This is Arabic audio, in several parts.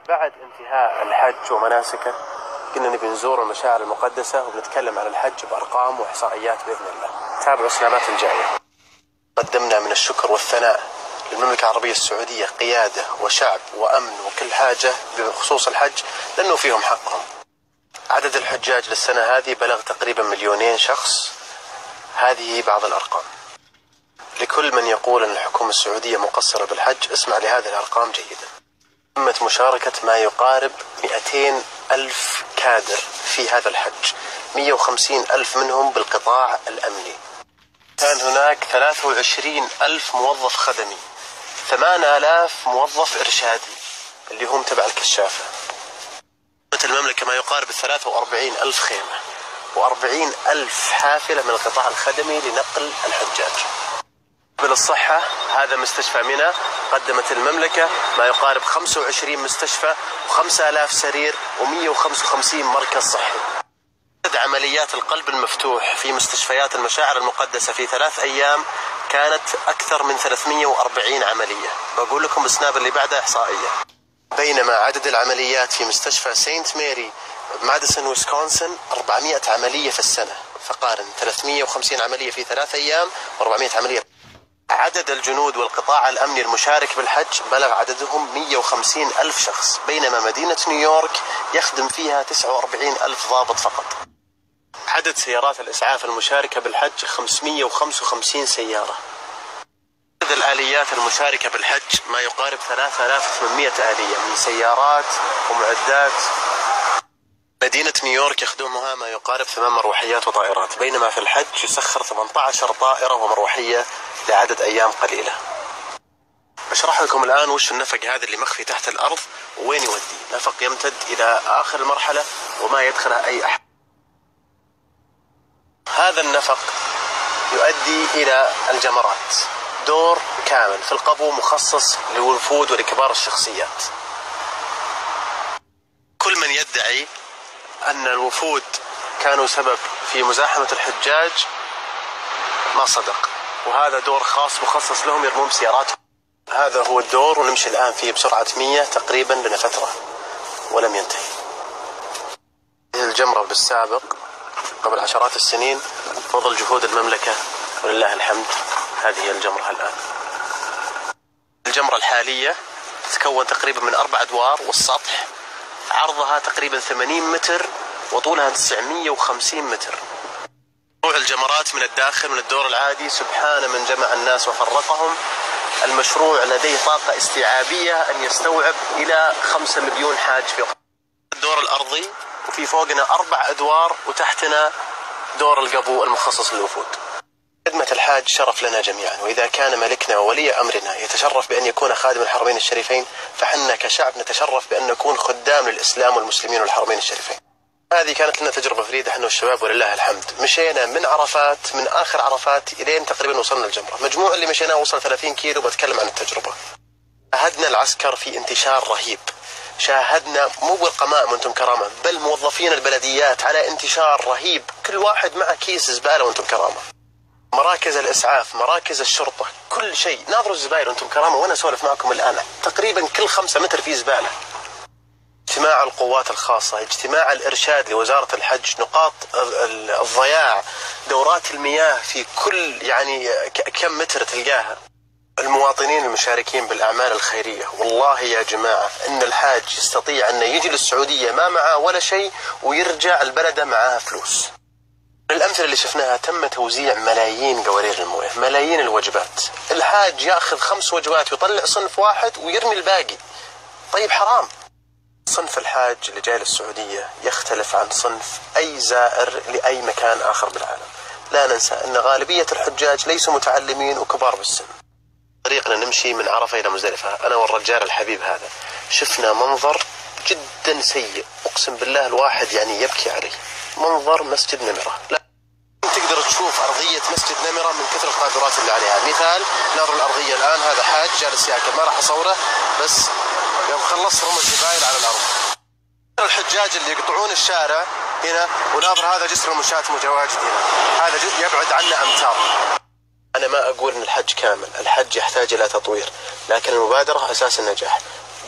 بعد انتهاء الحج ومناسكه قلنا نبي نزور المشاعر المقدسة وبنتكلم عن الحج بأرقام وإحصائيات بإذن الله. تابعوا السنابات الجاية. قدمنا من الشكر والثناء للمملكة العربية السعودية قيادة وشعب وأمن وكل حاجة بخصوص الحج لأنه فيهم حقهم. عدد الحجاج للسنة هذه بلغ تقريبا 2,000,000 شخص. هذه بعض الأرقام. لكل من يقول أن الحكومة السعودية مقصرة بالحج اسمع لهذه الأرقام جيدا. تمت مشاركة ما يقارب 200,000 كادر في هذا الحج، 150,000 منهم بالقطاع الأمني. كان هناك 23,000 موظف خدمي، 8,000 موظف إرشادي اللي هم تبع الكشافة. المملكة ما يقارب 43,000 خيمة و40,000 حافلة من القطاع الخدمي لنقل الحجاج. بالصحة هذا مستشفى منى قدمت المملكة ما يقارب 25 مستشفى و5,000 سرير و155 مركز صحي. عدد عمليات القلب المفتوح في مستشفيات المشاعر المقدسة في 3 أيام كانت أكثر من 340 عملية. بقول لكم بالسناب اللي بعدها إحصائية. بينما عدد العمليات في مستشفى سينت ماري ماديسون ويسكونسن 400 عملية في السنة. فقارن 350 عملية في 3 أيام و400 عملية. عدد الجنود والقطاع الأمني المشارك بالحج بلغ عددهم 150,000 شخص، بينما مدينة نيويورك يخدم فيها 49,000 ضابط فقط. عدد سيارات الإسعاف المشاركة بالحج 555 سيارة. عدد الآليات المشاركة بالحج ما يقارب 3,800 آلية من سيارات ومعدات. مدينة نيويورك يخدمها ما يقارب 8 مروحيات وطائرات، بينما في الحج يسخر 18 طائرة ومروحية لعدد أيام قليلة. بشرح لكم الآن وش النفق هذا اللي مخفي تحت الأرض وين يودي. نفق يمتد إلى آخر المرحلة وما يدخله أي أحد. هذا النفق يؤدي إلى الجمرات، دور كامل في القبو مخصص للوفود ولكبار الشخصيات. كل من يدعي أن الوفود كانوا سبب في مزاحمة الحجاج ما صدق، وهذا دور خاص مخصص لهم يرمون بسياراتهم. هذا هو الدور ونمشي الآن فيه بسرعة 100 تقريبا لنا فترة ولم ينتهي. الجمرة بالسابق قبل عشرات السنين فضل جهود المملكة ولله الحمد هذه هي الجمرة الآن. الجمرة الحالية تتكون تقريبا من 4 أدوار، والسطح عرضها تقريبا 80 متر وطولها 950 متر. موضوع الجمرات من الداخل من الدور العادي سبحان من جمع الناس وفرقهم. المشروع لديه طاقة استيعابية أن يستوعب إلى 5 مليون حاج في الدور الأرضي، وفي فوقنا 4 أدوار وتحتنا دور القبو المخصص للوفود. خدمة الحاج شرف لنا جميعا، وإذا كان ملكنا وولي أمرنا يتشرف بأن يكون خادم الحرمين الشريفين فحنا كشعب نتشرف بأن نكون خدام للإسلام والمسلمين والحرمين الشريفين. هذه كانت لنا تجربة فريدة احنا والشباب ولله الحمد. مشينا من عرفات، من آخر عرفات إلين تقريبا وصلنا الجمرة. مجموع اللي مشيناه وصل 30 كيلو. بتكلم عن التجربة. شاهدنا العسكر في انتشار رهيب، شاهدنا مو بالقمائم وانتم كرامة، بل موظفين البلديات على انتشار رهيب، كل واحد معه كيس زبالة وانتم كرامة. مراكز الإسعاف، مراكز الشرطة، كل شيء. ناظروا الزبائن وانتم كرامة وانا اسولف معكم الآن، تقريبا كل 5 متر في زبالة. اجتماع القوات الخاصة، اجتماع الإرشاد لوزارة الحج، نقاط الضياع، دورات المياه في كل كم متر تلقاها. المواطنين المشاركين بالأعمال الخيرية، والله يا جماعة إن الحاج يستطيع أن يجي للسعودية ما معه ولا شيء ويرجع البلد معها فلوس. الأمثلة اللي شفناها تم توزيع ملايين قوارير المويه، ملايين الوجبات. الحاج يأخذ 5 وجبات ويطلع صنف واحد ويرمي الباقي. طيب حرام. صنف الحاج اللي جاي للسعودية يختلف عن صنف أي زائر لأي مكان آخر بالعالم. لا ننسى أن غالبية الحجاج ليسوا متعلمين وكبار بالسن. طريقنا نمشي من عرفة إلى مزدلفة أنا والرجال الحبيب هذا، شفنا منظر جدا سيء، أقسم بالله الواحد يبكي عليه. منظر مسجد نمرة، لا تقدر تشوف أرضية مسجد نمرة من كثر القاذورات اللي عليها. مثال، نظر الأرضية الآن، هذا حاج جالس ياكل، ما راح أصوره بس يوم خلص رمى الزبايل على الأرض. الحجاج اللي يقطعون الشارع هنا، وناظر هذا جسر المشاة متواجد هنا، هذا يبعد عنا أمتار. أنا ما أقول أن الحج كامل، الحج يحتاج إلى تطوير، لكن المبادرة أساس النجاح.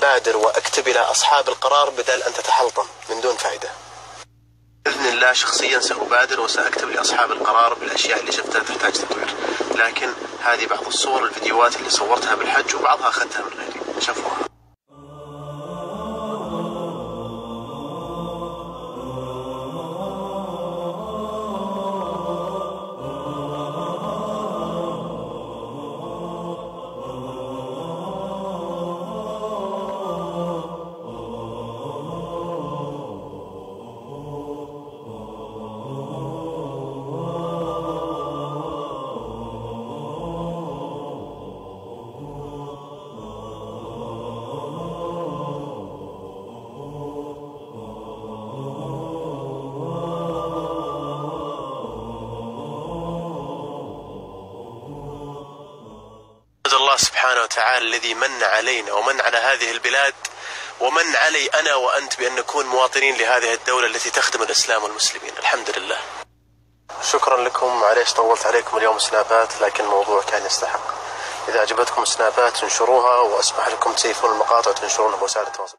بادر واكتب إلى أصحاب القرار بدل أن تتحلطم من دون فائدة. بإذن الله شخصيا سأبادر وسأكتب لأصحاب القرار بالأشياء اللي شفتها تحتاج تطوير، لكن هذه بعض الصور والفيديوهات اللي صورتها بالحج وبعضها أخذتها من غيري، شافوها. الله سبحانه وتعالى الذي من علينا ومن على هذه البلاد ومن علي أنا وأنت بأن نكون مواطنين لهذه الدولة التي تخدم الإسلام والمسلمين، الحمد لله. شكرا لكم، معليش طولت عليكم اليوم سنابات، لكن الموضوع كان يستحق. إذا عجبتكم سنابات انشروها، وأسمح لكم تسيفون المقاطع وتنشرونها بوسائل التواصل.